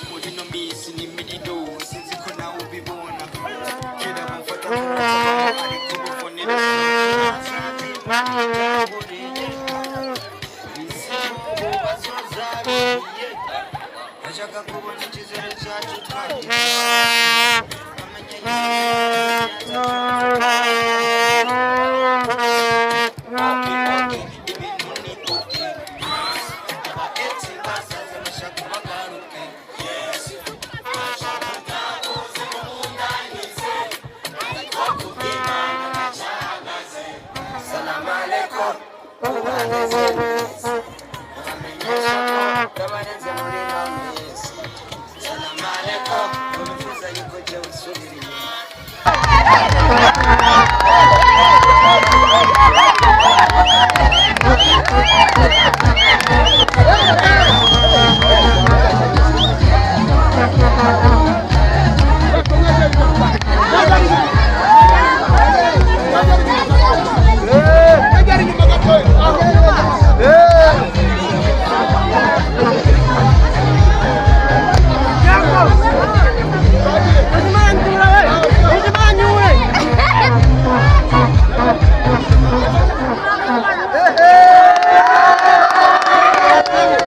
Murino misi ni milido sinzi ko nawe ubibona kera bamfata ariko ubuvunira ashaka kubona icyizere cyacu twagiye Salam alaikum.